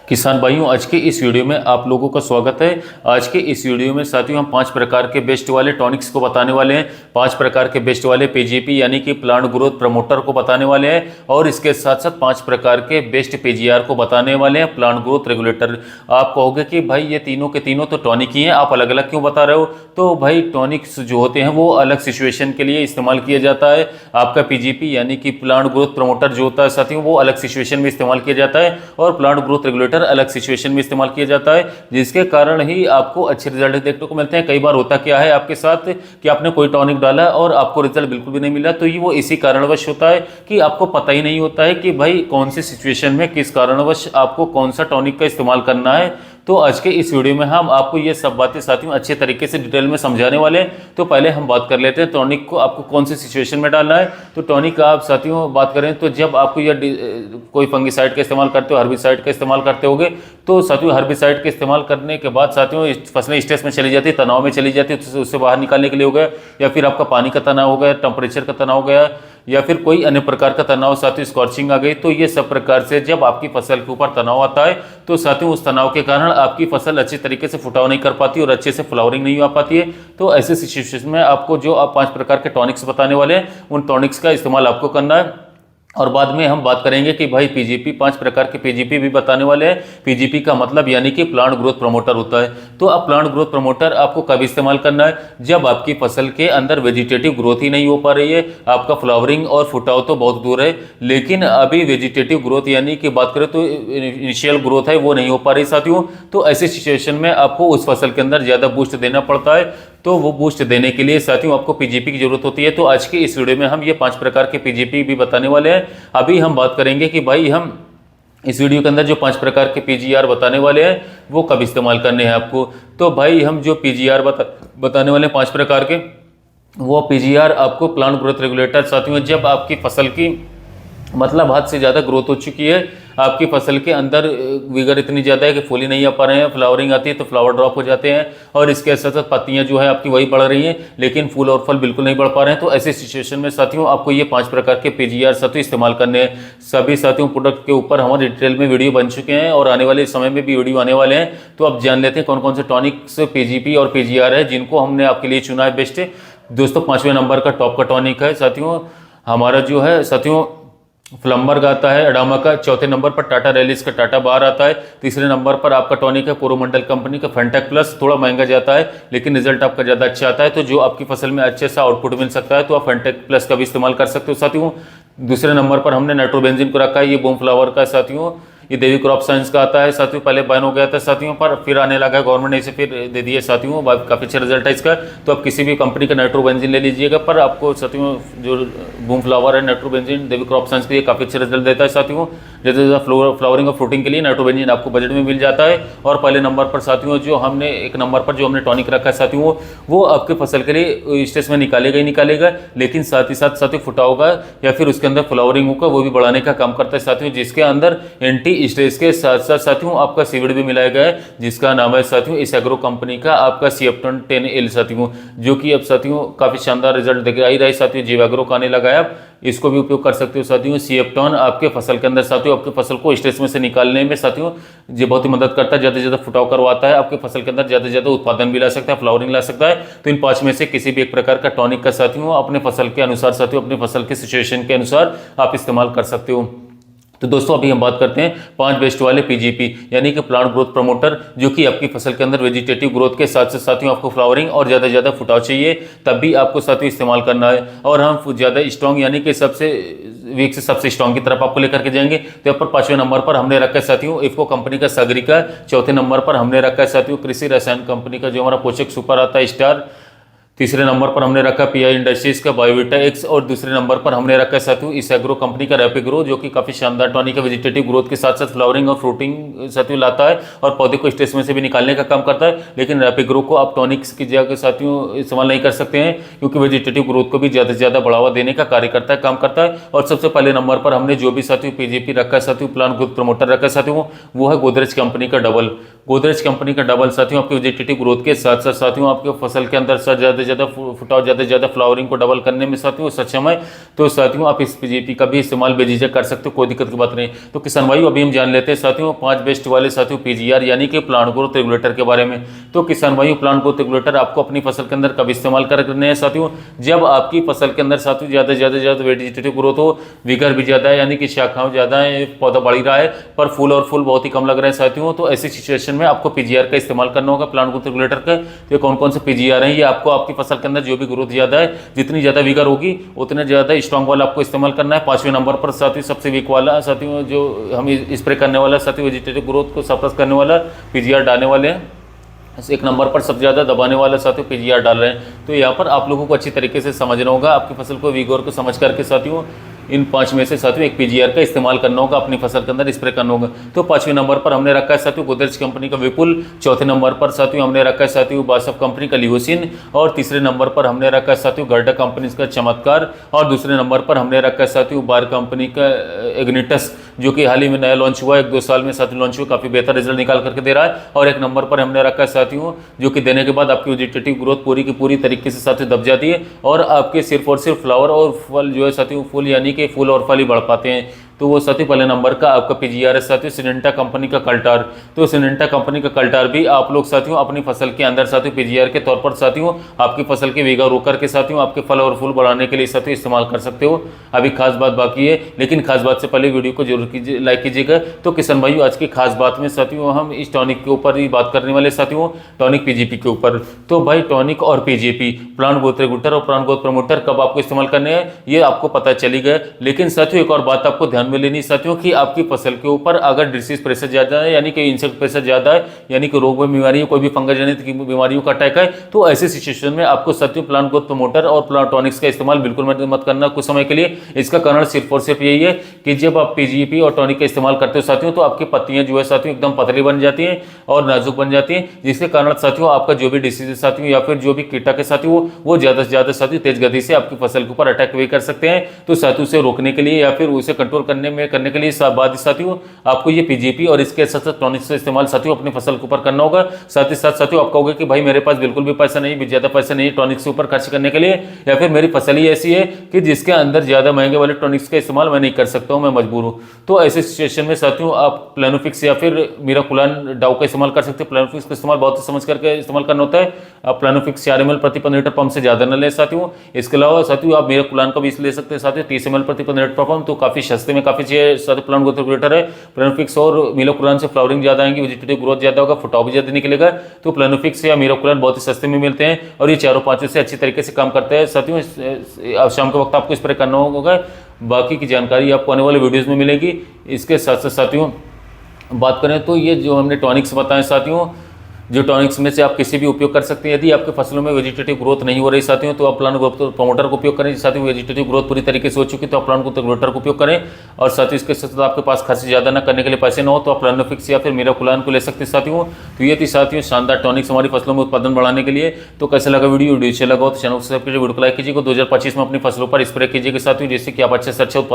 किसान भाइयों, आज के इस वीडियो में आप लोगों का स्वागत है। आज के इस वीडियो में साथियों हम 5 प्रकार के बेस्ट वाले टॉनिक्स को बताने वाले हैं। 5 प्रकार के बेस्ट वाले पीजीपी यानी कि प्लांट ग्रोथ प्रमोटर को बताने वाले हैं और इसके साथ साथ 5 प्रकार के बेस्ट पीजीआर को बताने वाले हैं, प्लांट ग्रोथ रेगुलेटर। आप कहोगे कि भाई ये तीनों के तीनों तो टॉनिक ही हैं, आप अलग अलग क्यों बता रहे हो? तो भाई टॉनिक्स जो होते हैं वो अलग सिचुएशन के लिए इस्तेमाल किया जाता है। आपका पीजीपी यानी कि प्लांट ग्रोथ प्रमोटर जो होता है साथियों वो अलग सिचुएशन में इस्तेमाल किया जाता है और प्लांट ग्रोथ रेगुलेटर अलग सिचुएशन में इस्तेमाल किया जाता है, जिसके कारण ही आपको अच्छे रिजल्ट देखने को मिलते हैं। कई बार होता क्या है आपके साथ कि आपने कोई टॉनिक डाला और आपको रिजल्ट बिल्कुल भी नहीं मिला, तो ये वो इसी कारणवश होता है कि आपको पता ही नहीं होता है कि भाई कौन सी सिचुएशन में किस कारणवश आपको कौन सा टॉनिक का इस्तेमाल करना है। तो आज के इस वीडियो में हम आपको ये सब बातें साथियों अच्छे तरीके से डिटेल में समझाने वाले हैं। तो पहले हम बात कर लेते हैं टॉनिक को आपको कौन सी सिचुएशन में डालना है। तो टॉनिक का आप साथियों बात करें तो जब आपको ये कोई फंगिसाइड का इस्तेमाल करते हो, हर्बिसाइड का इस्तेमाल करते होगे, तो साथियों हर्बिसाइड का इस्तेमाल करने के बाद साथियों फसलें स्ट्रेस में चली जाती है, तनाव में चली जाती है, तो उससे बाहर निकालने के लिए हो गया, या फिर आपका पानी का तनाव हो गया, टेम्परेचर का तनाव हो गया, या फिर कोई अन्य प्रकार का तनाव साथियों स्कॉर्चिंग आ गई। तो ये सब प्रकार से जब आपकी फसल के ऊपर तनाव आता है तो साथियों उस तनाव के कारण आपकी फसल अच्छे तरीके से फुटाव नहीं कर पाती और अच्छे से फ्लावरिंग नहीं हो पाती है। तो ऐसे सिचुएशन में आपको जो आप 5 प्रकार के टॉनिक्स बताने वाले हैं उन टॉनिक्स का इस्तेमाल आपको करना है। और बाद में हम बात करेंगे कि भाई पीजीपी 5 प्रकार के पीजीपी भी बताने वाले हैं। पीजीपी का मतलब यानी कि प्लांट ग्रोथ प्रमोटर होता है। तो अब प्लांट ग्रोथ प्रमोटर आपको कब इस्तेमाल करना है? जब आपकी फसल के अंदर वेजिटेटिव ग्रोथ ही नहीं हो पा रही है, आपका फ्लावरिंग और फुटाव तो बहुत दूर है, लेकिन अभी वेजिटेटिव ग्रोथ यानी कि बात करें तो इनिशियल ग्रोथ है वो नहीं हो पा रही साथियों। तो ऐसी सिचुएशन में आपको उस फसल के अंदर ज़्यादा बूस्ट देना पड़ता है। तो वो बूस्ट देने के लिए साथियों आपको पीजीपी की जरूरत होती है। तो आज के इस वीडियो में हम ये 5 प्रकार के पीजीपी भी बताने वाले हैं। अभी हम बात करेंगे कि भाई हम इस वीडियो के अंदर जो 5 प्रकार के पीजीआर बताने वाले हैं वो कब इस्तेमाल करने हैं आपको। तो भाई हम जो पीजीआर बताने वाले हैं 5 प्रकार के, वो पीजीआर आपको प्लांट ग्रोथ रेगुलेटर साथियों जब आपकी फसल की मतलब हद से ज़्यादा ग्रोथ हो चुकी है, आपकी फसल के अंदर विगर इतनी ज़्यादा है कि फूल ही नहीं आ पा रहे हैं, फ्लावरिंग आती है तो फ्लावर ड्रॉप हो जाते हैं और इसके साथ साथ पत्तियां जो है आपकी वही बढ़ रही हैं लेकिन फूल और फल बिल्कुल नहीं बढ़ पा रहे हैं। तो ऐसे सिचुएशन में साथियों आपको ये 5 प्रकार के पीजीआर साथियों इस्तेमाल करने हैं। सभी साथियों प्रोडक्ट के ऊपर हमारे डिटेल में वीडियो बन चुके हैं और आने वाले समय में भी वीडियो आने वाले हैं। तो आप जान लेते हैं कौन कौन से टॉनिक्स पीजीपी और पीजीआर है जिनको हमने आपके लिए चुना है बेस्ट। दोस्तों 5वें नंबर का टॉप का टॉनिक है साथियों हमारा जो है साथियों फ्लम्बर्ग आता है अडामा का। चौथे नंबर पर टाटा रैलिस का टाटा बार आता है। तीसरे नंबर पर आपका टॉनिक है कोरोमंडल कंपनी का फेंटेक प्लस। थोड़ा महंगा जाता है लेकिन रिजल्ट आपका ज़्यादा अच्छा आता है। तो जो आपकी फसल में अच्छे सा आउटपुट मिल सकता है तो आप फेंटेक प्लस का भी इस्तेमाल कर सकते हो साथियों। दूसरे नंबर पर हमने नाइट्रोबेंजीन को रखा है, ये बूम फ्लावर का साथियों, ये देवी क्रॉप साइंस का आता है साथियों। पहले बैन हो गया था साथियों पर फिर आने लगा है, गवर्नमेंट ने इसे फिर दे दिया साथियों, काफ़ी अच्छा रिजल्ट है इसका। तो आप किसी भी कंपनी का नाइट्रोबेंजीन ले लीजिएगा, पर आपको साथियों जो बूम फ्लावर है नाइट्रोबेंजीन देवी क्रॉप साइंस के लिए काफ़ी अच्छा रिजल्ट देता है साथियों। जैसे फ्लावरिंग और फ्रूटिंग के लिए नाइट्रोबेंजीन आपको बजट में मिल जाता है। और पहले नंबर पर साथियों जो हमने एक नंबर पर जो हमने टॉनिक रखा है साथियों वो आपके फसल के लिए स्ट्रेस में निकालेगा ही निकालेगा, लेकिन साथ ही साथ साथियों फुटा होगा या फिर उसके अंदर फ्लावरिंग होगा वो भी बढ़ाने का काम करता है साथियों, जिसके अंदर एंटी स्ट्रेस के साथ साथ साथियों आपका सीविड भी मिलाया गया है जिसका नाम है साथियों इस एग्रो कंपनी का आपका सीएप्टन 10L साथियों, जो कि अब साथियों काफी शानदार रिजल्ट देकर आई रही साथियों। जीवाग्रो का आने लगा है, आप इसको भी उपयोग कर सकते हो साथियों। सीएप्टन आपके फसल के अंदर साथियों आपके फसल को स्ट्रेस में से निकालने में साथियों ये बहुत ही मदद करता है, ज्यादा से ज्यादा फुटाव करवाता है, आपके फसल के अंदर ज्यादा से ज्यादा उत्पादन भी ला सकता है, फ्लावरिंग ला सकता है। तो इन 5 में से किसी भी एक प्रकार का टॉनिक का साथियों अपने फसल के अनुसार साथियों अपने फसल के सिचुएशन के अनुसार आप इस्तेमाल कर सकते हो। तो दोस्तों अभी हम बात करते हैं 5 बेस्ट वाले पीजीपी यानी कि प्लांट ग्रोथ प्रमोटर, जो कि आपकी फसल के अंदर वेजिटेटिव ग्रोथ के साथ साथियों आपको फ्लावरिंग और ज़्यादा ज़्यादा फुटाव चाहिए तब भी आपको साथियों इस्तेमाल करना है। और हम ज़्यादा स्ट्रॉन्ग यानी कि सबसे वीक से सबसे स्ट्रॉन्ग की तरफ आपको लेकर के जाएंगे। तो यहाँ पर 5वें नंबर पर हमने रखा है साथियों इफको कंपनी का सागरी का। चौथे नंबर पर हमने रखा है साथियों कृषि रसायन कंपनी का जो हमारा पोषक सुपर आता है स्टार। तीसरे नंबर पर हमने रखा पीआई इंडस्ट्रीज का बायोविटा एक्स। और दूसरे नंबर पर हमने रखा साथियों इस एग्रो कंपनी का रैपिग्रो, जो कि काफी शानदार टॉनिक है, वेजिटेटिव ग्रोथ के साथ साथ फ्लावरिंग और फ्रूटिंग साथियों लाता है और पौधे को स्ट्रेस में से भी निकालने का काम करता है। लेकिन रैपिग्रो को आप टॉनिक्स की जगह साथियों इस्तेमाल नहीं कर सकते हैं क्योंकि वेजिटेटिव ग्रोथ को भी ज्यादा से ज्यादा बढ़ावा देने का कार्य करता है, काम करता है। और सबसे पहले नंबर पर हमने जो भी साथियों पीजीपी रखा है साथियों प्लांट ग्रोथ प्रमोटर रखा है साथियों वो है गोदरेज कंपनी का डबल। गोदरेज कंपनी का डबल साथियों आपके वेजिटेटिव ग्रोथ के साथ साथ साथियों आपके फसल के अंदर ज्यादा से ज़्यादा फुटाव, ज़्यादा से ज़्यादा फ्लावरिंग को डबल करने में साथियों सक्षम है, तो साथियों आप इस पीजीपी का भी इस्तेमाल बेझिझक कर सकते हो, कोई दिक्कत की बात नहीं। तो किसान भाई अभी हम जान लेते हैं साथियों 5 बेस्ट वाले साथियों पीजीआर यानी कि प्लांट ग्रोथ रेगुलेटर के बारे में। तो किसान भाई प्लांट ग्रोथ रेगुलेटर आपको अपनी फसल के अंदर कब इस्तेमाल करने हैं साथियों, जब आपकी फसल के अंदर साथियों ज़्यादा वेजिटेटिव ग्रोथ हो, विगर भी ज़्यादा है यानी कि शाखाएं ज़्यादा है, पौधा बढ़ ही रहा है पर फूल और फूल बहुत ही कम लग रहे हैं साथियों, तो ऐसी सिचुएशन में आपको पीजीआर का इस्तेमाल करना होगा, प्लांट ग्रोथ रेगुलेटर का। तो ये कौन कौन से पीजीआर हैं, ये आपको आपकी फसल के अंदर जो भी ग्रोथ ज़्यादा है, जितनी ज़्यादा विगर होगी उतने ज़्यादा स्ट्रॉन्ग वाला आपको इस्तेमाल करना है। 5वें नंबर पर साथियों सबसे वीक वाला साथियों जो हम स्प्रे करने वाला साथियों वेजिटेटिव ग्रोथ को सप्रेस करने वाला पीजीआर डालने वाले हैं। 1 नंबर पर सबसे ज़्यादा दबाने वाला साथियों पीजीआर डाल रहे हैं। तो यहाँ पर आप लोगों को अच्छी तरीके से समझना होगा, आपकी फसल को विगोर को समझ करके साथियों इन 5 में से साथियों एक पीजीआर का इस्तेमाल करना होगा, अपनी फसल के अंदर स्प्रे करना होगा। तो 5वें नंबर पर हमने रखा है साथियों गोदरेज कंपनी का विपुल, 4थे नंबर पर साथियों हमने रखा है साथियों बासफ कंपनी का लियोसिन, और 3रे नंबर पर हमने रखा है साथियों गर्डा कंपनी का चमत्कार, और 2रे नंबर पर हमने रखा है साथियों बार कंपनी का एग्निटस जो कि हाल ही में नया लॉन्च हुआ है, 1-2 साल में साथियों लॉन्च हुआ, काफ़ी बेहतर रिजल्ट निकाल करके दे रहा है। और 1 नंबर पर हमने रखा है साथियों जो कि देने के बाद आपकी वेजिटेटिव ग्रोथ पूरी की पूरी तरीके से साथियों दब जाती है और आपके सिर्फ और सिर्फ फ्लावर और फल जो है साथियों फूल यानी कि फूल और फल ही बढ़ पाते हैं। तो वो साथियों पहले नंबर का आपका पीजीआर है साथियों सिनेंटा कंपनी का कल्टार। तो सिनेंटा कंपनी का कल्टार भी आप लोग साथियों अपनी फसल के अंदर साथियों पीजीआर के तौर पर साथियों आपकी फसल के विगर रोकर के साथियों आपके फल और फूल बढ़ाने के लिए साथियों इस्तेमाल कर सकते हो। अभी खास बात बाकी है, लेकिन खास बात से पहले वीडियो को जरूर कीजिए, लाइक कीजिएगा। तो किसान भाइयों आज की खास बात में साथियों हम इस टॉनिक के ऊपर ही बात करने वाले साथियों, टॉनिक पीजीपी के ऊपर। तो भाई टॉनिक और पीजीपी प्लांट ग्रोथ रेगुलेटर और प्लांट ग्रोथ प्रमोटर कब आपको इस्तेमाल करने हैं ये आपको पता चली गया, लेकिन साथियों एक और बात आपको ध्यान में लेनी साथियों कि आपकी फसल के ऊपर अगर डिसीज प्रेशर ज्यादा है यानी कि इंसेक्ट प्रेशर ज्यादा है यानी कि रोग बीमारी कोई भी फंगस जनित बीमारियों का अटैक है, तो ऐसी सिचुएशन में आपको साथियों प्लांट ग्रोथ प्रमोटर और प्लांट टॉनिक्स का इस्तेमाल बिल्कुल मत करना कुछ समय के लिए। इसका कारण सिर्फ और सिर्फ यही है कि जब आप पीजीपी और टॉनिक का इस्तेमाल करते हो साथियों तो आपकी पत्तियां जो है साथियों एकदम पतली बन जाती हैं और नाजुक बन जाती हैं, जिसके कारण साथियों आपका जो भी डिसीज है साथियों या फिर जो भी कीटा के साथियों वो ज्यादा से ज्यादा साथियों तेज गति से आपकी फसल के ऊपर अटैक भी कर सकते हैं। तो साथियों उसे रोकने के लिए या फिर उसे कंट्रोल करने के लिए साथियों आपको ये पीजीपी और इसके साथ साथ टॉनिक्स का इस्तेमाल साथियों अपनी फसल के ऊपर करना होगा। साथ ही साथ साथियों आप कहोगे कि भाई मेरे पास बिल्कुल भी पैसा नहीं, ज्यादा पैसा नहीं टॉनिक्स के ऊपर खर्च करने के लिए, या फिर मेरी फसल ही ऐसी है कि जिसके अंदर ज्यादा महंगे वाले टॉनिक्स का इस्तेमाल मैं नहीं कर सकता हूं, मैं मजबूर हूं। तो ऐसे सिचुएशन में साथियों आप प्लानोफिक्स या फिर मिराकुलान डाउ का इस्तेमाल कर सकते हैं। प्लानोफिक्स का इस्तेमाल बहुत समझ करके इस्तेमाल करना होता है। आप प्लानोफिक्स 4 ml प्रति 15 लीटर पंप से ज्यादा न ले साथियों। इसके अलावा साथियों आप मिराकुलान का भी ले सकते हैं साथियों 30 ml प्रति 15 लीटर पंप, तो काफी सस्ते में काफी साथियों प्लांट ग्रोथ रेगुलेटर है। प्लानोफिक्स और मिराकुलान से फ्लावरिंग ज्यादा आएंगी, वेजिटेटिव ग्रोथ ज्यादा होगा, फुटाव भी ज्यादा निकलेगा। तो प्लानोफिक्स या मिराकुलान बहुत ही सस्ते में मिलते हैं और ये चारों पांचों से अच्छी तरीके से काम करते हैं साथियों। शाम के वक्त आपको स्प्रे करना होगा, बाकी की जानकारी आपको आने वाले वीडियोस में मिलेगी। इसके साथ साथ साथियों बात करें तो ये जो हमने टॉनिक्स बताएं साथियों, जो टॉनिक्स में से आप किसी भी उपयोग कर सकते हैं। यदि आपके फसलों में वेजिटेटिव ग्रोथ नहीं हो रही साथियों तो आप प्लांट ग्रोथ प्रमोटर का उपयोग करें। साथियों वेजिटेटिव ग्रोथ पूरी तरीके से हो चुकी तो आप प्लांट ग्रोथ रेगुलेटर का उपयोग करें। और साथियों इसके साथ आपके पास खर्च ज्यादा ना करने के लिए पैसे ना हो तो आप प्लानोफिक्स या फिर मिराकुलान को ले सकते हैं साथियों। तो ये थी साथियों शानदार टॉनिक्स हमारी फसलों में उत्पादन बढ़ाने के लिए। तो कैसे लगा वीडियो अच्छा लगा तो चैनल को सब्सक्राइब कीजिए, वीडियो को लाइक कीजिए, 2025 में अपनी फसलों पर स्प्रे कीजिएगा साथियों, जिससे कि आप अच्छे से अच्छा उत्पादन